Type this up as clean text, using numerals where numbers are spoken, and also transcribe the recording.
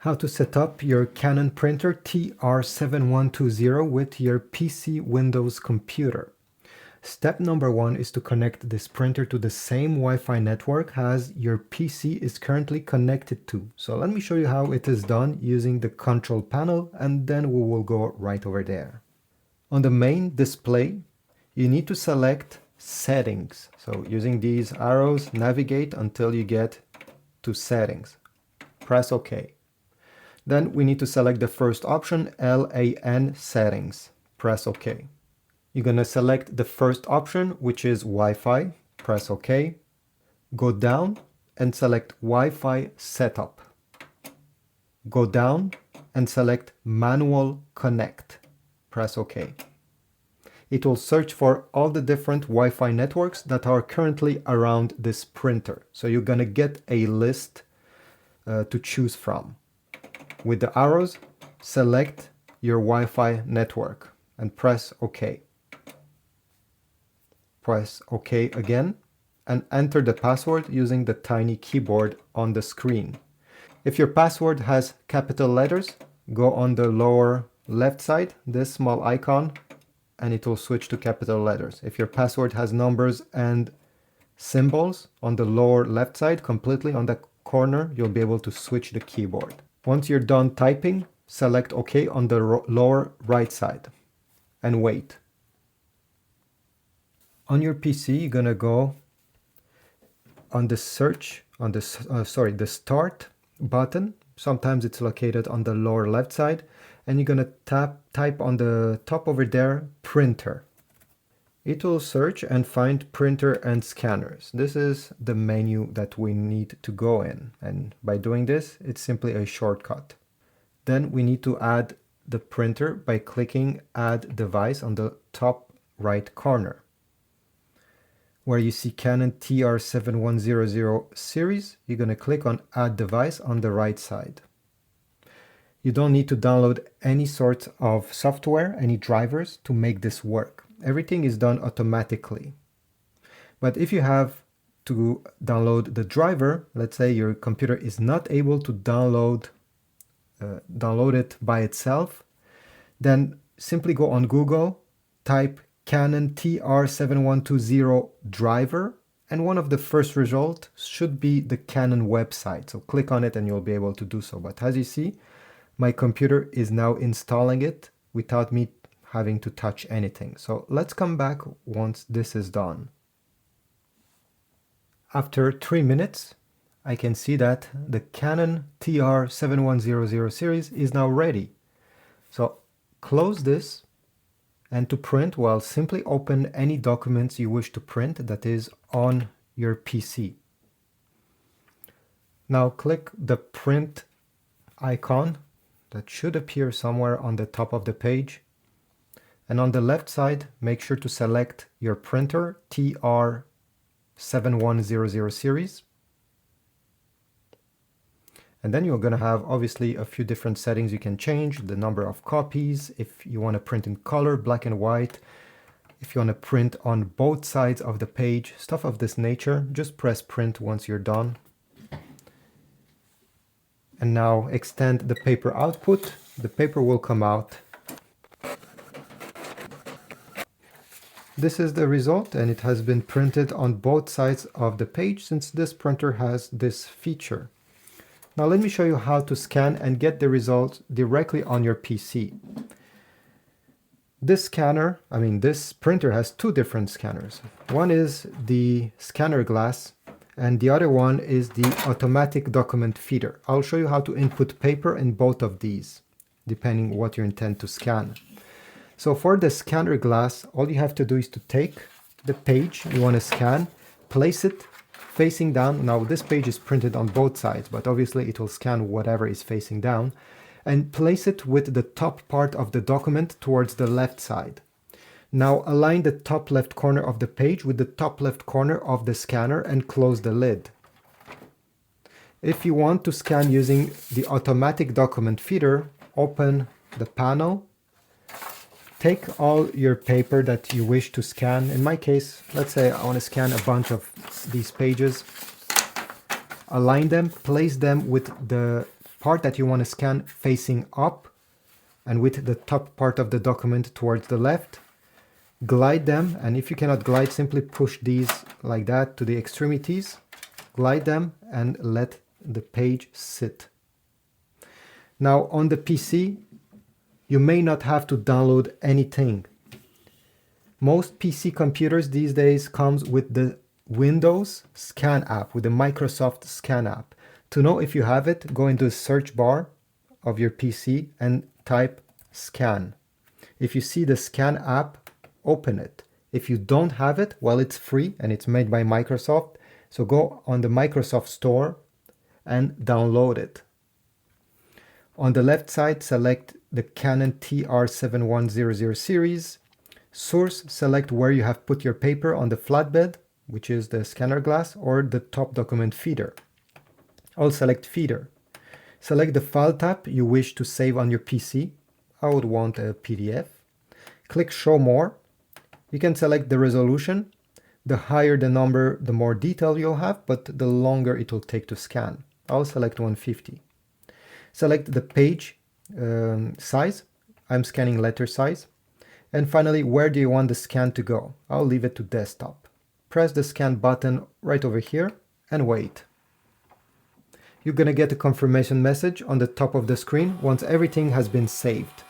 How to set up your Canon printer TR7120 with your PC Windows computer. Step number 1 is to connect this printer to the same Wi-Fi network as your PC is currently connected to. So let me show you how it is done using the control panel, and then we will go right over there. On the main display, you need to select Settings. So using these arrows, navigate until you get to Settings. Press OK. Then we need to select the first option, LAN Settings. Press OK. You're going to select the first option, which is Wi-Fi. Press OK. Go down and select Wi-Fi Setup. Go down and select Manual Connect. Press OK. It will search for all the different Wi-Fi networks that are currently around this printer. So you're going to get a list to choose from. With the arrows, select your Wi-Fi network and press OK. Press OK again and enter the password using the tiny keyboard on the screen. If your password has capital letters, go on the lower left side, this small icon, and it will switch to capital letters. If your password has numbers and symbols on the lower left side, completely on the corner, you'll be able to switch the keyboard. Once you're done typing, select OK on the lower right side and wait. On your PC, you're gonna go on the search, on the start button. Sometimes it's located on the lower left side, and you're gonna type on the top over there, printer. It will search and find printer and scanners. This is the menu that we need to go in. And by doing this, it's simply a shortcut. Then we need to add the printer by clicking Add Device on the top right corner. Where you see Canon TR7120 series, you're going to click on Add Device on the right side. You don't need to download any sort of software, any drivers to make this work. Everything is done automatically. But if you have to download the driver, let's say your computer is not able to download it by itself, then simply go on Google, type Canon TR7120 driver, and one of the first results should be the Canon website. So click on it and you'll be able to do so. But as you see, my computer is now installing it without me having to touch anything. So let's come back once this is done. After 3 minutes, I can see that the Canon TR7100 series is now ready. So close this, and to print, well, simply open any documents you wish to print that is on your PC. Now click the print icon that should appear somewhere on the top of the page. And on the left side, make sure to select your printer, TR7100 series. And then you're going to have obviously a few different settings you can change, the number of copies, if you want to print in color, black and white, if you want to print on both sides of the page, stuff of this nature. Just press print once you're done. And now extend the paper output. The paper will come out. This is the result, and it has been printed on both sides of the page since this printer has this feature. Now let me show you how to scan and get the results directly on your PC. This printer has two different scanners. One is the scanner glass, and the other one is the automatic document feeder. I'll show you how to input paper in both of these, depending what you intend to scan. So for the scanner glass, all you have to do is to take the page you want to scan, place it facing down. Now this page is printed on both sides, but obviously it will scan whatever is facing down, and place it with the top part of the document towards the left side. Now align the top left corner of the page with the top left corner of the scanner and close the lid. If you want to scan using the automatic document feeder, open the panel. Take all your paper that you wish to scan. In my case, let's say I want to scan a bunch of these pages. Align them, place them with the part that you want to scan facing up and with the top part of the document towards the left. Glide them, and if you cannot glide, simply push these like that to the extremities. Glide them and let the page sit. Now on the PC, you may not have to download anything. Most PC computers these days comes with the Windows Scan app, with the Microsoft Scan app. To know if you have it, go into the search bar of your PC and type Scan. If you see the Scan app, open it. If you don't have it, well, it's free and it's made by Microsoft. So go on the Microsoft Store and download it. On the left side, select the Canon TR7120 series. Source, select where you have put your paper on the flatbed, which is the scanner glass, or the top document feeder. I'll select feeder. Select the file type you wish to save on your PC. I would want a PDF. Click Show More. You can select the resolution. The higher the number, the more detail you'll have, but the longer it will take to scan. I'll select 150. Select the page size. I'm scanning letter size. And finally, where do you want the scan to go? I'll leave it to desktop. Press the scan button right over here and wait. You're going to get a confirmation message on the top of the screen once everything has been saved.